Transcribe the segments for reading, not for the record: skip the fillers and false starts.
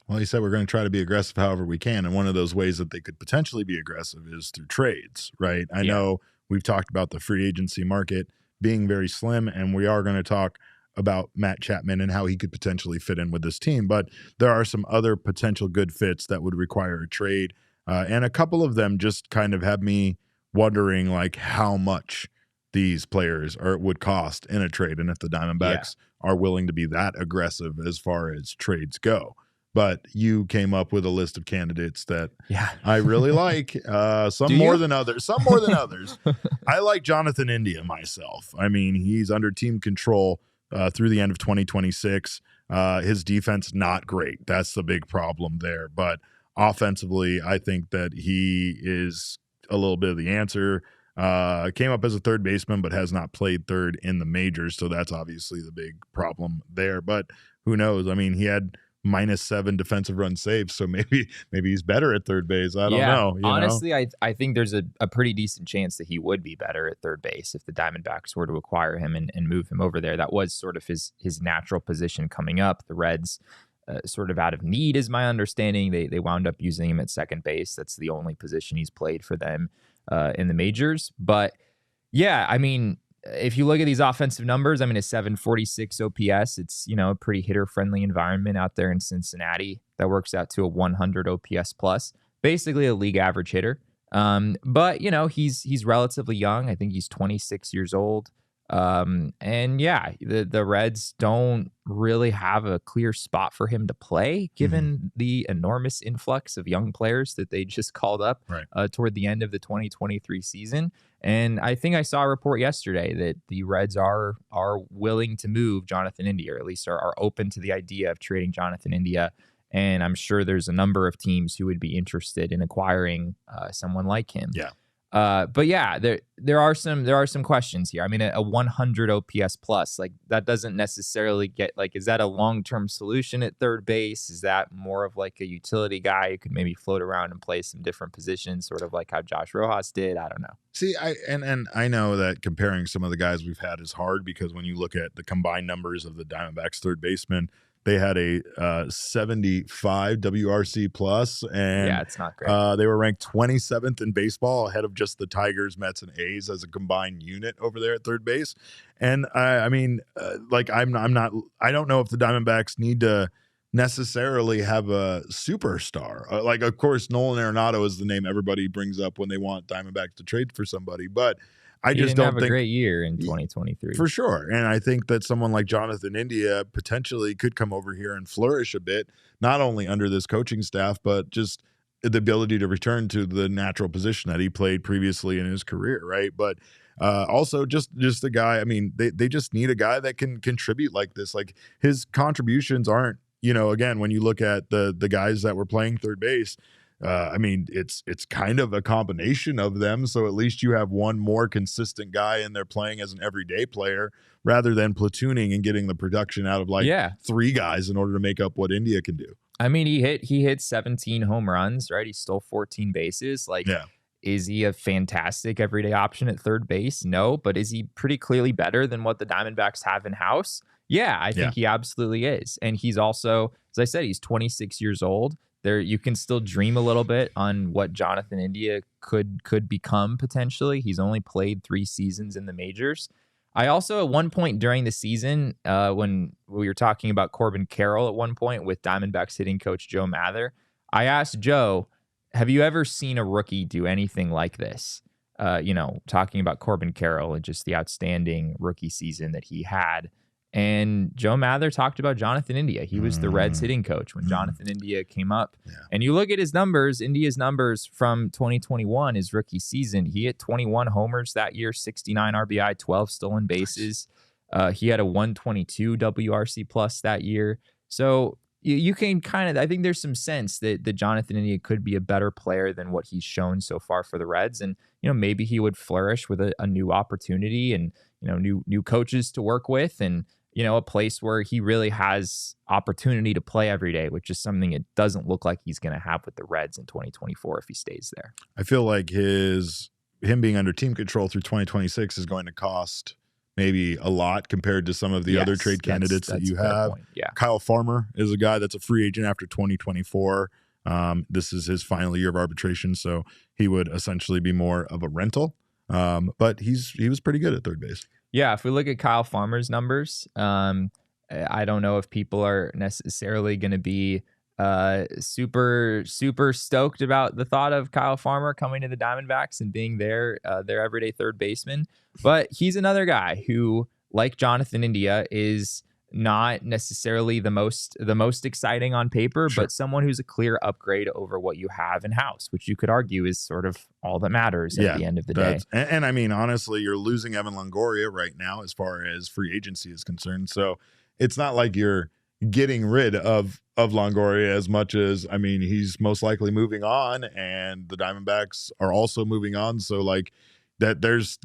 Well, he said we're going to try to be aggressive however we can. And one of those ways that they could potentially be aggressive is through trades, right? I Yeah. know we've talked about the free agency market being very slim, and we are going to talk about Matt Chapman and how he could potentially fit in with this team. But there are some other potential good fits that would require a trade. And a couple of them just kind of have me wondering like how much these players would cost in a trade, and if the Diamondbacks are willing to be that aggressive as far as trades go. But you came up with a list of candidates that I really like. Some more than others. Some more than others. I like Jonathan India myself. I mean, he's under team control through the end of 2026. His defense not great. That's the big problem there. But offensively, I think that he is a little bit of the answer. Came up as a third baseman, but has not played third in the majors. So that's obviously the big problem there. But who knows? I mean, he had -7 defensive run saves, so maybe he's better at third base. I don't know. Honestly, I think there's a pretty decent chance that he would be better at third base if the Diamondbacks were to acquire him and move him over there. That was sort of his natural position coming up. The Reds sort of out of need is my understanding. They wound up using him at second base. That's the only position he's played for them in the majors. But yeah, I mean, if you look at these offensive numbers, I mean, a 746 OPS, it's, a pretty hitter-friendly environment out there in Cincinnati. That works out to a 100 OPS plus, basically a league average hitter. But, he's relatively young. I think he's 26 years old. And yeah, the Reds don't really have a clear spot for him to play, given the enormous influx of young players that they just called up toward the end of the 2023 season. And I think I saw a report yesterday that the Reds are willing to move Jonathan India, or at least are open to the idea of trading Jonathan India. And I'm sure there's a number of teams who would be interested in acquiring someone like him. Yeah. But yeah, there are some questions here. I mean, a 100 OPS plus, like that doesn't necessarily get is that a long-term solution at third base? Is that more of like a utility guy who could maybe float around and play some different positions, sort of like how Josh Rojas did? I don't know. See, I know that comparing some of the guys we've had is hard, because when you look at the combined numbers of the Diamondbacks third baseman, they had a 75 WRC plus, and yeah, it's not great. They were ranked 27th in baseball, ahead of just the Tigers, Mets, and A's as a combined unit over there at third base. And I mean, I don't know if the Diamondbacks need to necessarily have a superstar. Of course, Nolan Arenado is the name everybody brings up when they want Diamondbacks to trade for somebody, but I just don't think have a great year in 2023 for sure. And I think that someone like Jonathan India potentially could come over here and flourish a bit, not only under this coaching staff, but just the ability to return to the natural position that he played previously in his career, right? But also just a guy. I mean, they just need a guy that can contribute like this. Like, his contributions aren't, again, when you look at the guys that were playing third base, I mean, it's kind of a combination of them. So at least you have one more consistent guy in there playing as an everyday player, rather than platooning and getting the production out of three guys in order to make up what India can do. I mean, he hit 17 home runs, right? He stole 14 bases. Is he a fantastic everyday option at third base? No, but is he pretty clearly better than what the Diamondbacks have in house? Yeah, I think he absolutely is. And he's also, as I said, he's 26 years old. There, you can still dream a little bit on what Jonathan India could become potentially. He's only played 3 seasons in the majors. I also, at one point during the season, when we were talking about Corbin Carroll at one point with Diamondbacks hitting coach Joe Mather, I asked Joe, have you ever seen a rookie do anything like this? Talking about Corbin Carroll and just the outstanding rookie season that he had. And Joe Mather talked about Jonathan India. He was the Reds hitting coach when Jonathan India came up. Yeah. And you look at his numbers, India's numbers from 2021, his rookie season, he hit 21 homers that year, 69 RBI, 12 stolen bases. He had a 122 WRC plus that year. So you can kind of, I think there's some sense that Jonathan India could be a better player than what he's shown so far for the Reds. And, maybe he would flourish with a new opportunity and, new coaches to work with, and, a place where he really has opportunity to play every day, which is something it doesn't look like he's going to have with the Reds in 2024 if he stays there. I feel like him being under team control through 2026 is going to cost maybe a lot compared to some of the other trade candidates that you have. Yeah. Kyle Farmer is a guy that's a free agent after 2024. This is his final year of arbitration, so he would essentially be more of a rental. But he was pretty good at third base. Yeah, if we look at Kyle Farmer's numbers, I don't know if people are necessarily going to be super stoked about the thought of Kyle Farmer coming to the Diamondbacks and being their everyday third baseman. But he's another guy who, like Jonathan India, is not necessarily the most exciting on paper, but someone who's a clear upgrade over what you have in house, which you could argue is sort of all that matters at the end of the day. And I mean, honestly, you're losing Evan Longoria right now as far as free agency is concerned. So it's not like you're getting rid of Longoria as much as, I mean, he's most likely moving on, and the Diamondbacks are also moving on. So like that, there's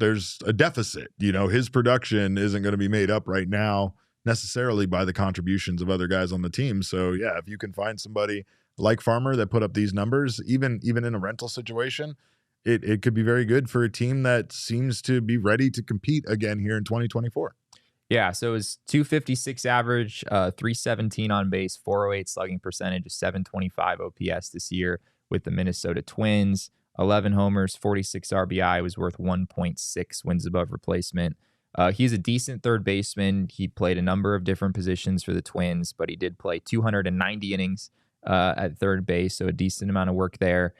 a deficit. You know, his production isn't going to be made up right now necessarily by the contributions of other guys on the team. So yeah, if you can find somebody like Farmer that put up these numbers, even in a rental situation, it could be very good for a team that seems to be ready to compete again here in 2024. Yeah, so it was 256 average, 317 on base, 408 slugging percentage, 725 OPS this year with the Minnesota Twins. 11 homers, 46 RBI, was worth 1.6 wins above replacement. He's a decent third baseman. He played a number of different positions for the Twins, but he did play 290 innings at third base, so a decent amount of work there.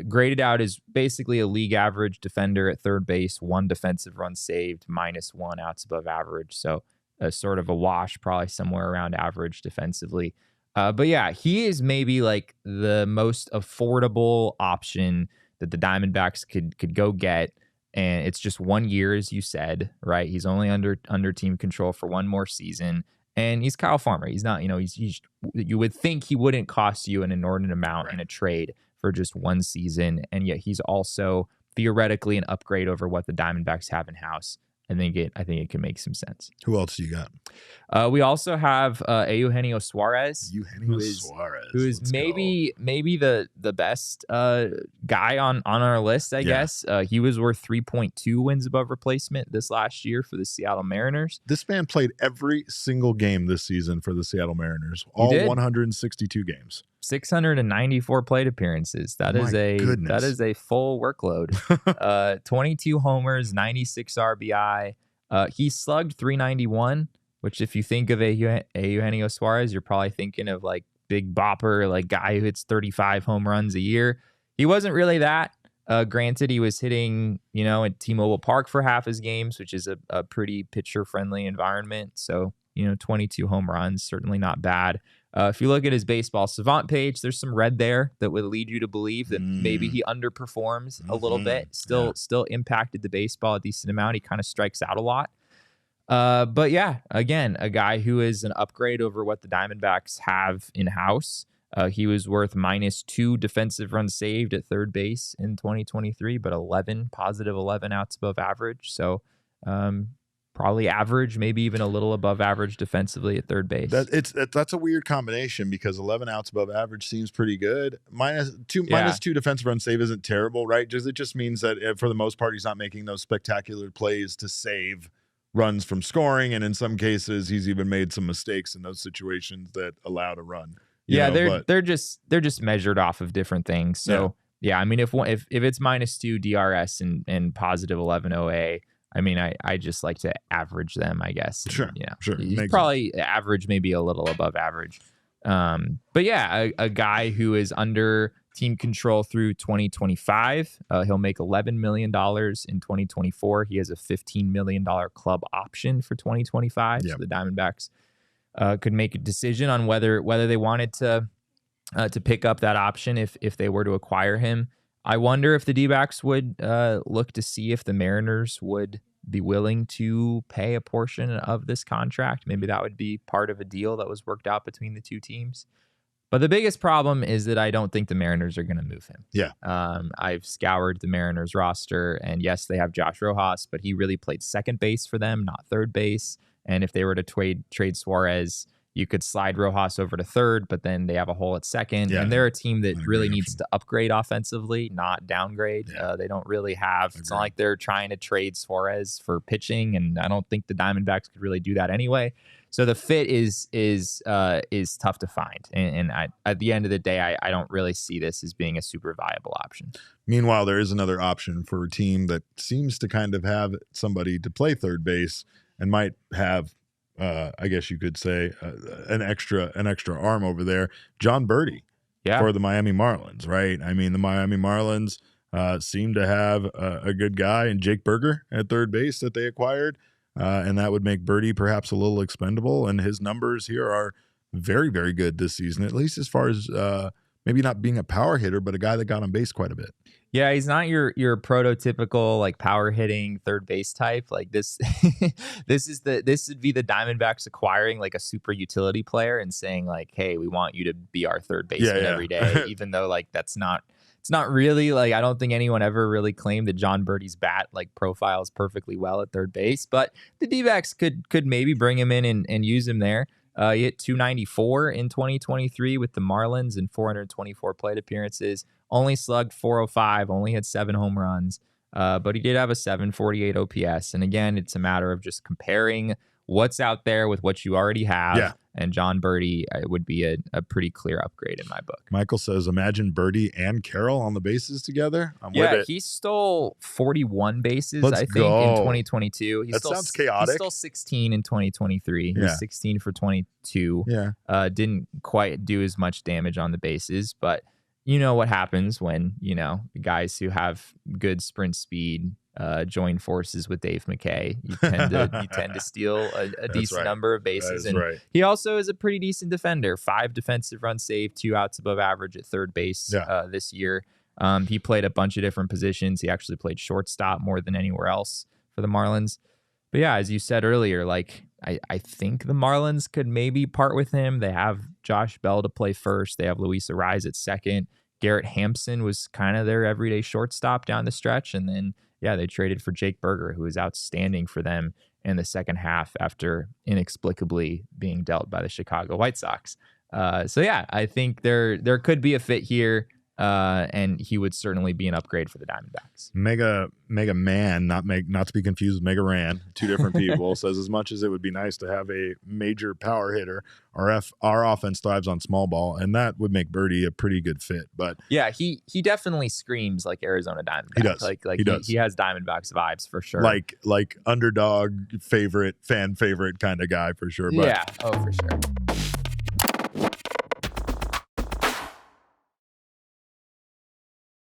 Graded out as basically a league average defender at third base, 1 defensive run saved, -1 outs above average. So sort of a wash, probably somewhere around average defensively. But yeah, he is maybe like the most affordable option that the Diamondbacks could go get. And it's just 1 year, as you said, right? He's only under team control for 1 more season. And he's Kyle Farmer. He's not, he's you would think he wouldn't cost you an inordinate amount in a trade for just 1 season. And yet he's also theoretically an upgrade over what the Diamondbacks have in house. I think it can make some sense. Who else do you got? We also have Eugenio Suarez, who is maybe the best guy on our list, I guess. He was worth 3.2 wins above replacement this last year for the Seattle Mariners. This man played every single game this season for the Seattle Mariners, all 162 games. 694 plate appearances. That is a full workload. 22 homers, 96 RBI. He slugged 391, which if you think of a Eugenio Suarez, you're probably thinking of like big bopper, like guy who hits 35 home runs a year. He wasn't really that. Granted, he was hitting, at T-Mobile Park for half his games, which is a pretty pitcher-friendly environment. So, 22 home runs, certainly not bad. If you look at his baseball savant page, there's some red there that would lead you to believe that maybe he underperforms a little bit. Still impacted the baseball a decent amount. He kind of strikes out a lot. But yeah, again, a guy who is an upgrade over what the Diamondbacks have in-house. He was worth -2 defensive runs saved at third base in 2023, but positive 11 outs above average. So probably average, maybe even a little above average defensively at third base. That's a weird combination because 11 outs above average seems pretty good. -2 defensive run save isn't terrible, right? It just means that for the most part, he's not making those spectacular plays to save runs from scoring. And in some cases, he's even made some mistakes in those situations that allowed a run. They're just measured off of different things. So yeah, I mean, if it's -2 DRS and positive 11 OA, I mean, I just like to average them, I guess. Sure. He's probably average, maybe a little above average. But yeah, a guy who is under team control through 2025. He'll make $11 million in 2024. He has a $15 million club option for 2025. So the Diamondbacks could make a decision on whether they wanted to pick up that option if they were to acquire him. I wonder if the D-backs would look to see if the Mariners would be willing to pay a portion of this contract. Maybe that would be part of a deal that was worked out between the two teams. But the biggest problem is that I don't think the Mariners are going to move him. Yeah. I've scoured the Mariners roster, and yes, they have Josh Rojas, but he really played second base for them, not third base. And if they were to trade Suarez, You could slide Rojas over to third, but then they have a hole at second. Yeah, and they're a team that not a really great needs option. to upgrade offensively, not downgrade. Yeah. They don't really have, it's not like they're trying to trade Suarez for pitching, and I don't think the Diamondbacks could really do that anyway. So the fit is tough to find. And at the end of the day, I don't really see this as being a super viable option. Meanwhile, there is another option for a team that seems to kind of have somebody to play third base and might have, I guess you could say, an extra arm over there. John Birdie for the Miami Marlins, right? I mean, the Miami Marlins seem to have a good guy in Jake Berger at third base that they acquired, and that would make Birdie perhaps a little expendable. And his numbers here are very, very good this season, at least as far as maybe not being a power hitter, but a guy that got on base quite a bit. Yeah, he's not your prototypical like power hitting third base type. Like this, this would be the Diamondbacks acquiring like a super utility player and saying like, hey, we want you to be our third baseman every day, even though like it's not really like, I don't think anyone ever really claimed that John Birdie's bat like profiles perfectly well at third base, but the D-backs could maybe bring him in and use him there. He hit 294 in 2023 with the Marlins in 424 plate appearances. Only slugged 405, only had 7 home runs, but he did have a 748 OPS. And again, it's a matter of just comparing what's out there with what you already have. Yeah. And John Birdie would be a pretty clear upgrade in my book. Michael says, imagine Birdie and Carroll on the bases together. I'm with it. He stole 41 bases, I think, in 2022. Sounds chaotic. He stole 16 in 2023. He was 16 for 22. Yeah. Didn't quite do as much damage on the bases, but you know what happens when, guys who have good sprint speed join forces with Dave McKay. You tend to steal a decent number of bases. And he also is a pretty decent defender. 5 defensive runs saved, 2 outs above average at third base this year. He played a bunch of different positions. He actually played shortstop more than anywhere else for the Marlins. But yeah, as you said earlier, like I think the Marlins could maybe part with him. They have Josh Bell to play first. They have Luis Ariz at second. Garrett Hampson was kind of their everyday shortstop down the stretch. And then, they traded for Jake Berger, who was outstanding for them in the second half after inexplicably being dealt by the Chicago White Sox. I think there could be a fit here. And he would certainly be an upgrade for the Diamondbacks. Mega Man, not to be confused with Mega Ran, 2 different people, says as much as it would be nice to have a major power hitter, our offense thrives on small ball, and that would make Birdie a pretty good fit. But yeah, he definitely screams like Arizona Diamondbacks. He does. Like he does. He has Diamondbacks vibes for sure. Like underdog fan favorite kind of guy for sure. But yeah, for sure.